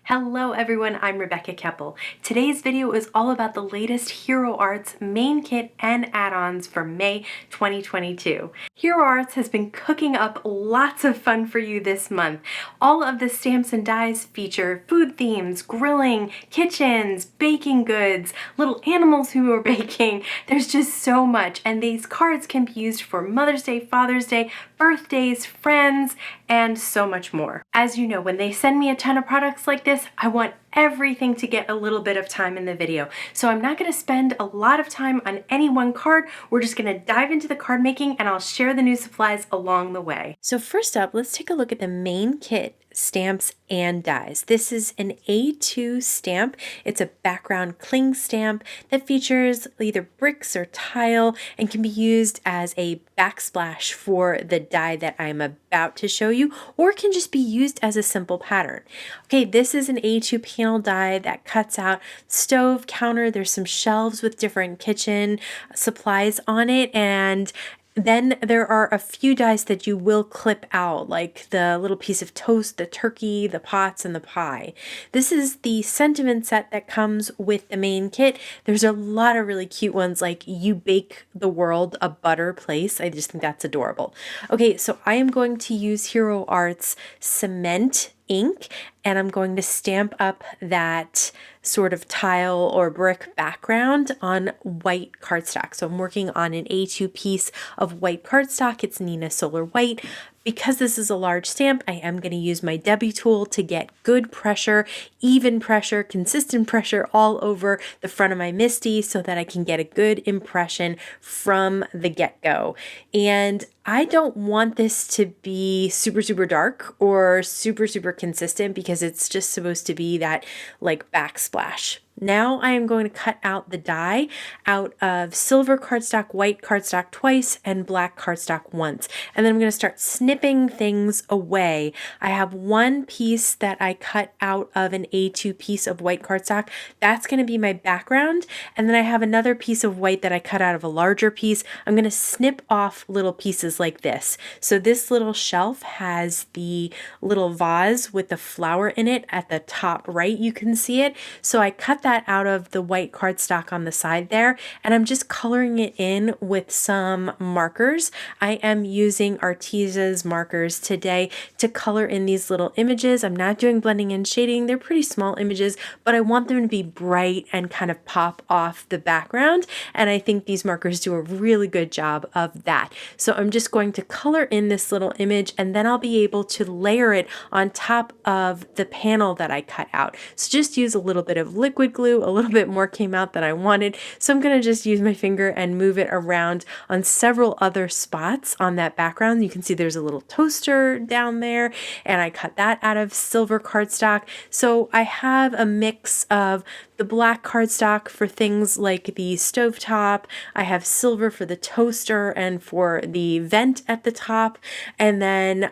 Hello everyone, I'm Rebecca Keppel. Today's video is all about the latest Hero Arts main kit and add-ons for May 2022. Hero Arts has been cooking up lots of fun for you this month. All of the stamps and dies feature food themes, grilling, kitchens, baking goods, little animals who are baking. There's just so much, and these cards can be used for Mother's Day, Father's Day, birthdays, friends, and so much more. As you know, when they send me a ton of products like this, I want everything to get a little bit of time in the video. So I'm not going to spend a lot of time on any one card. We're just going to dive into the card making and I'll share the new supplies along the way. So first up, let's take a look at the main kit stamps and dies. This is an A2 stamp. It's a background cling stamp that features either bricks or tile and can be used as a backsplash for the die that I'm about to show you, or can just be used as a simple pattern. Okay, this is an A2 panel die that cuts out stove, counter. There's some shelves with different kitchen supplies on it, and then there are a few dies that you will clip out, like the little piece of toast, the turkey, the pots, and the pie. This is the sentiment set that comes with the main kit. There's a lot of really cute ones, like You Bake the World a Butter Place. I just think that's adorable. Okay, so I am going to use Hero Arts cement ink, and I'm going to stamp up that sort of tile or brick background on white cardstock. So I'm working on an A2 piece of white cardstock. It's Nina Solar White. Because this is a large stamp, I am going to use my Debbie tool to get good pressure, even pressure, consistent pressure all over the front of my MISTI so that I can get a good impression from the get-go. And I don't want this to be super, super dark or super, super consistent because it's just supposed to be that like backsplash. Now I am going to cut out the die out of silver cardstock, white cardstock twice, and black cardstock once. And then I'm going to start snipping things away. I have one piece that I cut out of an A2 piece of white cardstock. That's going to be my background. And then I have another piece of white that I cut out of a larger piece. I'm going to snip off little pieces like this. So this little shelf has the little vase with the flower in it at the top right. You can see it. So I cut that out of the white cardstock on the side there, and I'm just coloring it in with some markers. I am using Artesa's markers today to color in these little images. I'm not doing blending and shading. They're pretty small images, but I want them to be bright and kind of pop off the background, and I think these markers do a really good job of that. So I'm just going to color in this little image, and then I'll be able to layer it on top of the panel that I cut out. So just use a little bit of liquid glue. A little bit more came out than I wanted, so I'm going to just use my finger and move it around on several other spots on that background. You can see there's a little toaster down there, and I cut that out of silver cardstock. So I have a mix of the black cardstock for things like the stovetop. I have silver for the toaster and for the vent at the top, and then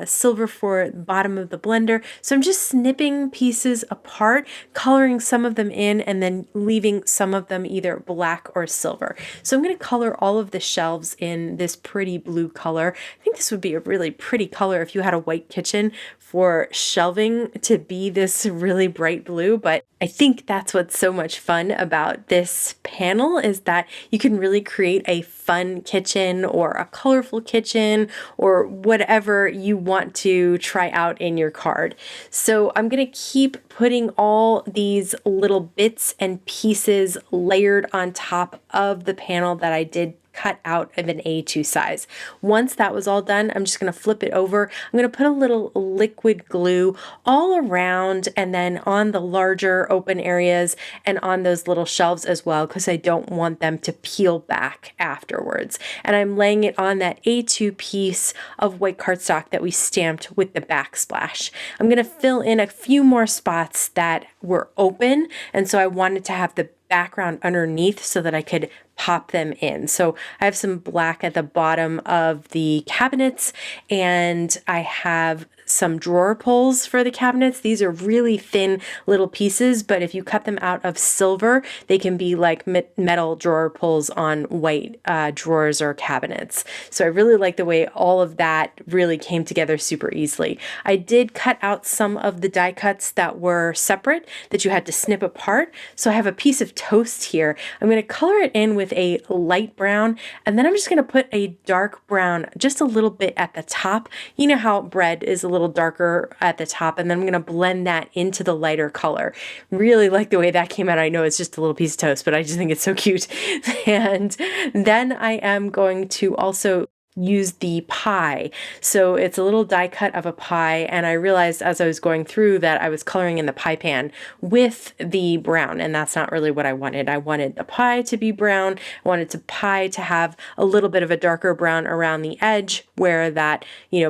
silver for the bottom of the blender. So I'm just snipping pieces apart, coloring some of them in, and then leaving some of them either black or silver. So I'm going to color all of the shelves in this pretty blue color. I think this would be a really pretty color if you had a white kitchen for shelving to be this really bright blue, but I think that's what's so much fun about this panel is that you can really create a fun kitchen or a colorful kitchen or whatever you want to try out in your card. So I'm going to keep putting all these little bits and pieces layered on top of the panel that I did cut out of an A2 size. Once that was all done, I'm just going to flip it over. I'm going to put a little liquid glue all around and then on the larger open areas and on those little shelves as well, because I don't want them to peel back afterwards. And I'm laying it on that A2 piece of white cardstock that we stamped with the backsplash. I'm going to fill in a few more spots that were open, and so I wanted to have the background underneath so that I could pop them in. So I have some black at the bottom of the cabinets, and I have some drawer pulls for the cabinets. These are really thin little pieces, but if you cut them out of silver, they can be like metal drawer pulls on white drawers or cabinets. So I really like the way all of that really came together super easily. I did cut out some of the die cuts that were separate that you had to snip apart. So I have a piece of toast here. I'm going to color it in with a light brown, and then I'm just going to put a dark brown just a little bit at the top. You know how bread is a little darker at the top, and then I'm going to blend that into the lighter color. Really like the way that came out. I know it's just a little piece of toast, but I just think it's so cute. And then I am going to also use the pie. So it's a little die cut of a pie, and I realized as I was going through that I was coloring in the pie pan with the brown, and that's not really what I wanted. I wanted the pie to be brown. I wanted the pie to have a little bit of a darker brown around the edge, where that,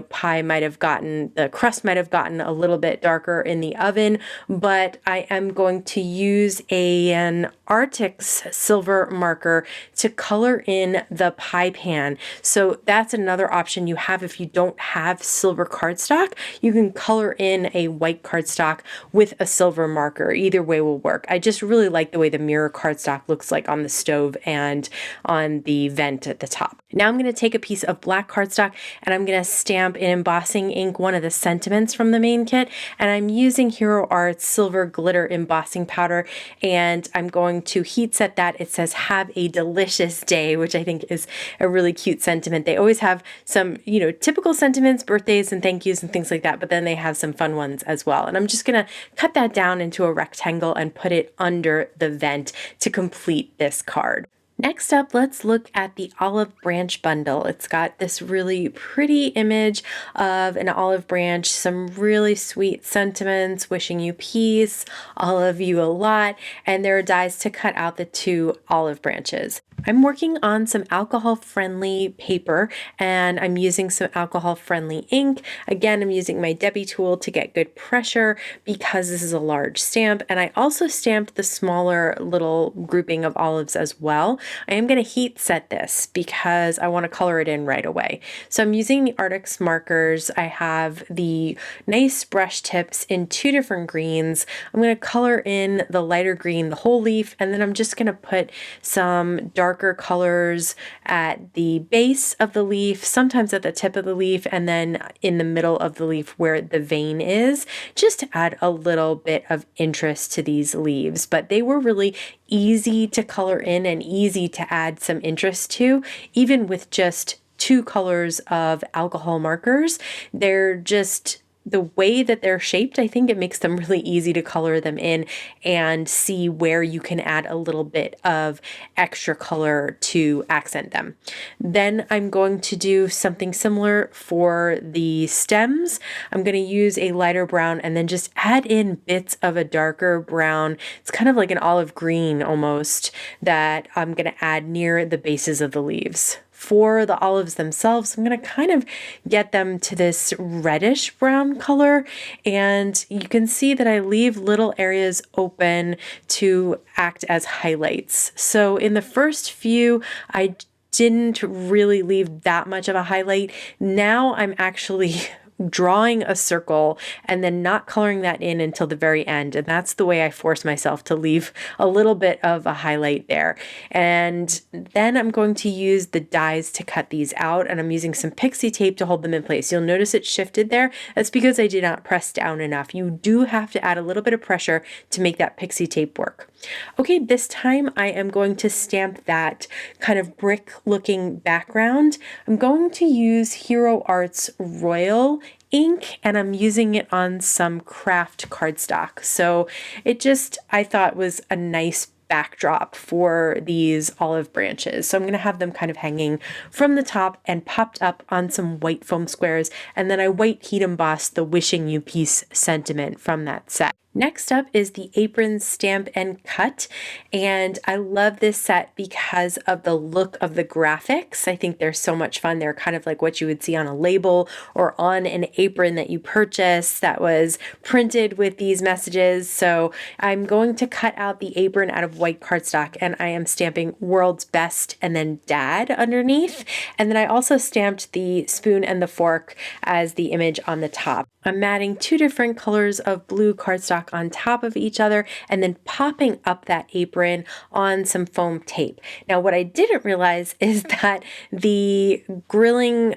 pie might have gotten, the crust might have gotten a little bit darker in the oven, but I am going to use an Arctic's silver marker to color in the pie pan. So that's another option you have if you don't have silver cardstock. You can color in a white cardstock with a silver marker. Either way will work. I just really like the way the mirror cardstock looks like on the stove and on the vent at the top. Now I'm going to take a piece of black cardstock and I'm going to stamp in embossing ink one of the sentiments from the main kit, and I'm using Hero Arts silver glitter embossing powder, and I'm going to heat set that. It says "Have a delicious day," which I think is a really cute sentiment. They always have some, typical sentiments, birthdays and thank yous and things like that, but then they have some fun ones as well. And I'm just going to cut that down into a rectangle and put it under the vent to complete this card. Next up, let's look at the olive branch bundle. It's got this really pretty image of an olive branch, some really sweet sentiments, wishing you peace, all of you a lot, and there are dies to cut out the 2 olive branches. I'm working on some alcohol-friendly paper, and I'm using some alcohol-friendly ink. Again, I'm using my Debbie tool to get good pressure because this is a large stamp, and I also stamped the smaller little grouping of olives as well. I am going to heat set this because I want to color it in right away. So I'm using the Arctic's markers. I have the nice brush tips in 2 different greens. I'm going to color in the lighter green, the whole leaf, and then I'm just going to put some darker colors at the base of the leaf, sometimes at the tip of the leaf, and then in the middle of the leaf where the vein is, just to add a little bit of interest to these leaves. But they were really easy to color in and easy to add some interest to, even with just 2 colors of alcohol markers. They're just the way that they're shaped, I think it makes them really easy to color them in and see where you can add a little bit of extra color to accent them. Then I'm going to do something similar for the stems. I'm going to use a lighter brown and then just add in bits of a darker brown. It's kind of like an olive green almost, that I'm going to add near the bases of the leaves. For the olives themselves, I'm going to kind of get them to this reddish brown color, and you can see that I leave little areas open to act as highlights. So in the first few, I didn't really leave that much of a highlight. Now I'm actually drawing a circle and then not coloring that in until the very end. And that's the way I force myself to leave a little bit of a highlight there. And then I'm going to use the dies to cut these out, and I'm using some pixie tape to hold them in place. You'll notice it shifted there. That's because I did not press down enough. You do have to add a little bit of pressure to make that pixie tape work. Okay, this time I am going to stamp that kind of brick looking background. I'm going to use Hero Arts Royal ink, and I'm using it on some craft cardstock. So it just, I thought, was a nice backdrop for these olive branches. So I'm going to have them kind of hanging from the top and popped up on some white foam squares, and then I white heat embossed the wishing you peace sentiment from that set. Next up is the Apron Stamp and Cut, and I love this set because of the look of the graphics. I think they're so much fun. They're kind of like what you would see on a label or on an apron that you purchase that was printed with these messages. So I'm going to cut out the apron out of white cardstock, and I am stamping World's Best and then Dad underneath. And then I also stamped the spoon and the fork as the image on the top. I'm adding two different colors of blue cardstock on top of each other and then popping up that apron on some foam tape. Now, what I didn't realize is that the grilling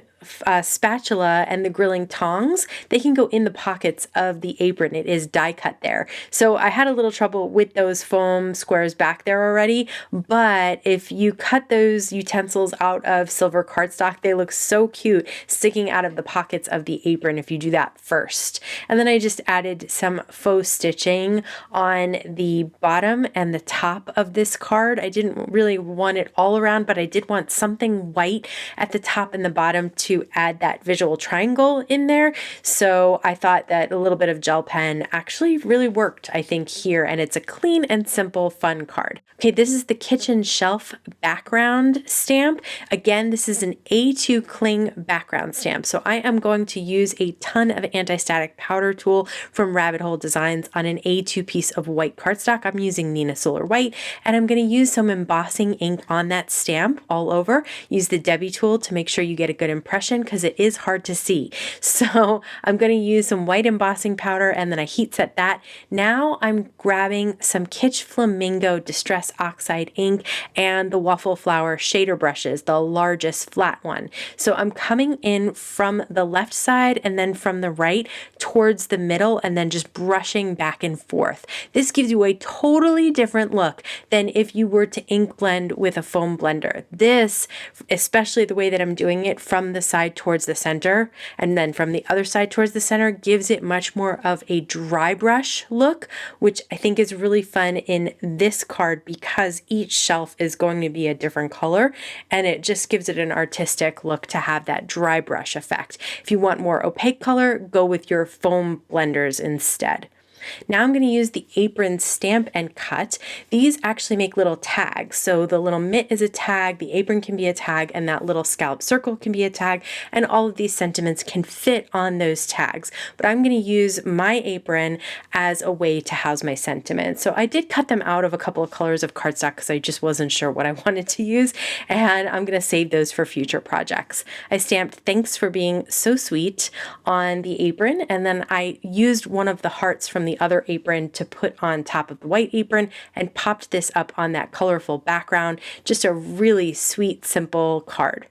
spatula and the grilling tongs, they can go in the pockets of the apron. It is die cut there. So I had a little trouble with those foam squares back there already, but if you cut those utensils out of silver cardstock, they look so cute sticking out of the pockets of the apron if you do that first. And then I just added some faux stitching on the bottom and the top of this card. I didn't really want it all around, but I did want something white at the top and the bottom to add that visual triangle in there. So I thought that a little bit of gel pen actually really worked, I think, here, and it's a clean and simple fun card. Okay, this is the kitchen shelf background stamp. Again, this is an A2 cling background stamp. So I am going to use a ton of anti-static powder tool from Rabbit Hole Designs on an A2 piece of white cardstock. I'm using Nina Solar White, and I'm going to use some embossing ink on that stamp all over. Use the Debbie tool to make sure you get a good impression because it is hard to see. So I'm going to use some white embossing powder and then I heat set that. Now I'm grabbing some Kitsch Flamingo Distress Oxide ink and the Waffle Flower shader brushes, the largest flat one. So I'm coming in from the left side and then from the right towards the middle and then just brushing back and forth. This gives you a totally different look than if you were to ink blend with a foam blender. This, especially the way that I'm doing it from the side towards the center and then from the other side towards the center, gives it much more of a dry brush look, which I think is really fun in this card because each shelf is going to be a different color and it just gives it an artistic look to have that dry brush effect. If you want more opaque color, go with your foam blenders instead. Now I'm going to use the Apron Stamp and Cut. These actually make little tags. So the little mitt is a tag, the apron can be a tag, and that little scallop circle can be a tag, and all of these sentiments can fit on those tags. But I'm going to use my apron as a way to house my sentiments. So I did cut them out of a couple of colors of cardstock because I just wasn't sure what I wanted to use, and I'm going to save those for future projects. I stamped "Thanks for being so sweet" on the apron, and then I used one of the hearts from the other apron to put on top of the white apron and popped this up on that colorful background. Just a really sweet, simple card.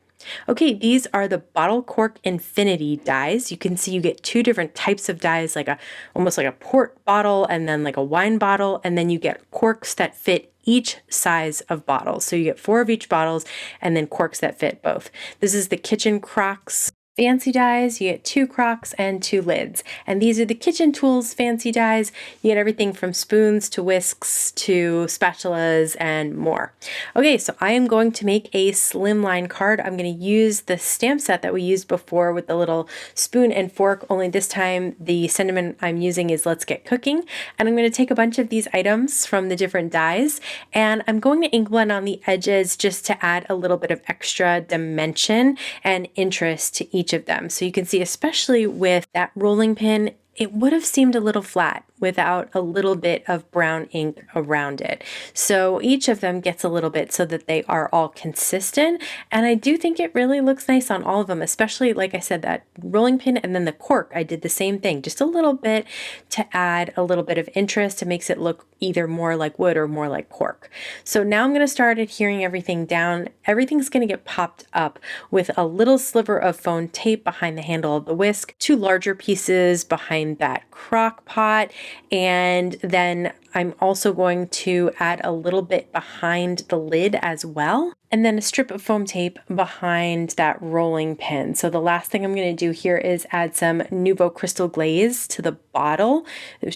Okay, these are the bottle cork infinity dies. You can see you get two different types of dies, like almost like a port bottle and then like a wine bottle, and then you get corks that fit each size of bottles. So you get 4 of each bottles and then corks that fit both. This is the Kitchen Crocks fancy dies. You get 2 crocks and 2 lids. And these are the Kitchen Tools fancy dies. You get everything from spoons to whisks to spatulas and more. Okay, so I am going to make a slimline card. I'm going to use the stamp set that we used before with the little spoon and fork, only this time the sentiment I'm using is "Let's get cooking." And I'm going to take a bunch of these items from the different dies and I'm going to ink blend on the edges just to add a little bit of extra dimension and interest to each of them. So you can see, especially with that rolling pin, it would have seemed a little flat without a little bit of brown ink around it. So each of them gets a little bit so that they are all consistent. And I do think it really looks nice on all of them, especially, like I said, that rolling pin and then the cork. I did the same thing, just a little bit to add a little bit of interest. It makes it look either more like wood or more like cork. So now I'm going to start adhering everything down. Everything's going to get popped up with a little sliver of foam tape behind the handle of the whisk, 2 larger pieces behind that crock pot, and then I'm also going to add a little bit behind the lid as well, and then a strip of foam tape behind that rolling pin. So the last thing I'm going to do here is add some Nouveau Crystal Glaze to the bottle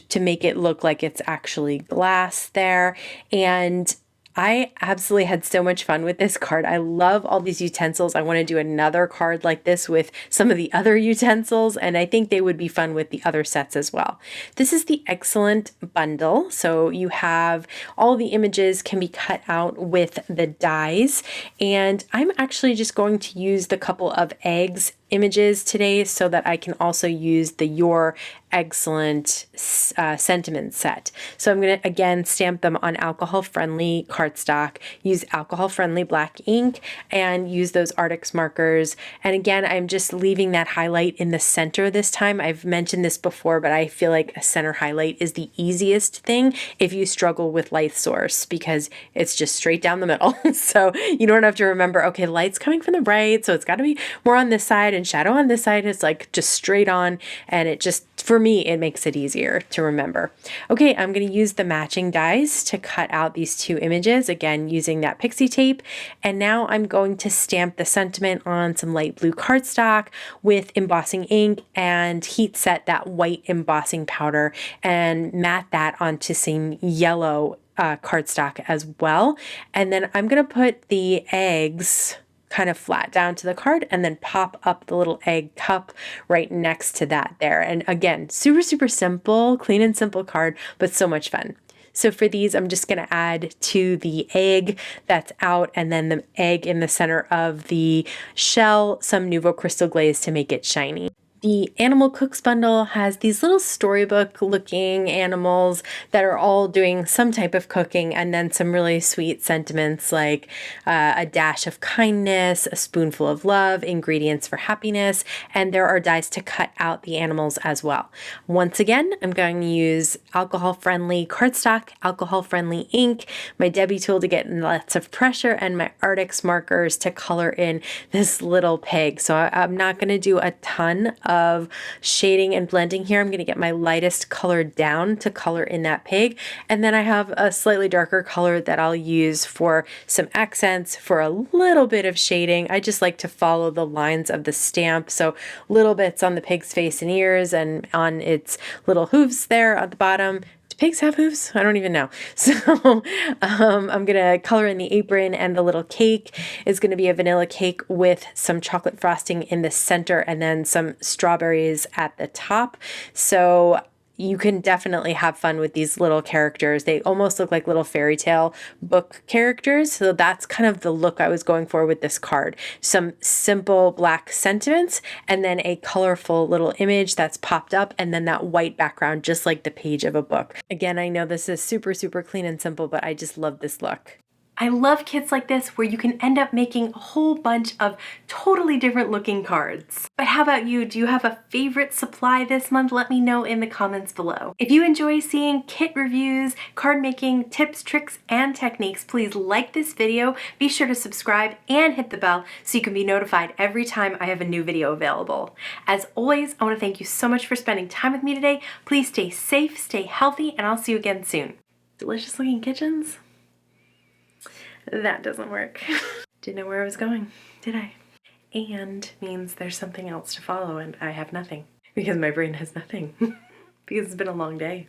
to make it look like it's actually glass there. And I absolutely had so much fun with this card. I love all these utensils. I want to do another card like this with some of the other utensils, and I think they would be fun with the other sets as well. This is the Excellent bundle. So you have all the images can be cut out with the dies, and I'm actually just going to use the couple of eggs images today so that I can also use the Your Excellent sentiment set. So I'm going to again stamp them on alcohol friendly cardstock, use alcohol friendly black ink, and use those Artix markers. And again, I'm just leaving that highlight in the center this time. I've mentioned this before, but I feel like a center highlight is the easiest thing if you struggle with light source, because it's just straight down the middle. So you don't have to remember, okay, light's coming from the right, so it's got to be more on this side and shadow on this side. It's like just straight on, and it just, for me, it makes it easier to remember. Okay, I'm going to use the matching dies to cut out these two images, again using that pixie tape, and now I'm going to stamp the sentiment on some light blue cardstock with embossing ink and heat set that white embossing powder and mat that onto some yellow cardstock as well. And then I'm going to put the eggs kind of flat down to the card and then pop up the little egg cup right next to that there. And again, super, super simple, clean and simple card, but so much fun. So for these, I'm just going to add to the egg that's out and then the egg in the center of the shell, some Nuvo Crystal Glaze to make it shiny. The Animal Cooks bundle has these little storybook looking animals that are all doing some type of cooking, and then some really sweet sentiments like a dash of kindness, a spoonful of love, ingredients for happiness, and there are dies to cut out the animals as well. Once again, I'm going to use alcohol-friendly cardstock, alcohol-friendly ink, my Debbie tool to get lots of pressure, and my Artix markers to color in this little pig. So I'm not going to do a ton of shading and blending here. I'm going to get my lightest color down to color in that pig. And then I have a slightly darker color that I'll use for some accents, for a little bit of shading. I just like to follow the lines of the stamp. So little bits on the pig's face and ears and on its little hooves there at the bottom. Pigs have hooves? I don't even know. So I'm going to color in the apron, and the little cake is going to be a vanilla cake with some chocolate frosting in the center and then some strawberries at the top. So you can definitely have fun with these little characters. They almost look like little fairy tale book characters. So that's kind of the look I was going for with this card. Some simple black sentiments and then a colorful little image that's popped up, and then that white background, just like the page of a book. Again, I know this is super, super clean and simple, but I just love this look. I love kits like this where you can end up making a whole bunch of totally different looking cards. But how about you? Do you have a favorite supply this month? Let me know in the comments below. If you enjoy seeing kit reviews, card making tips, tricks, and techniques, please like this video, be sure to subscribe and hit the bell so you can be notified every time I have a new video available. As always, I want to thank you so much for spending time with me today. Please stay safe, stay healthy, and I'll see you again soon. Delicious looking kitchens? That doesn't work. Didn't know where I was going, did I? And means there's something else to follow and I have nothing. Because my brain has nothing. Because it's been a long day.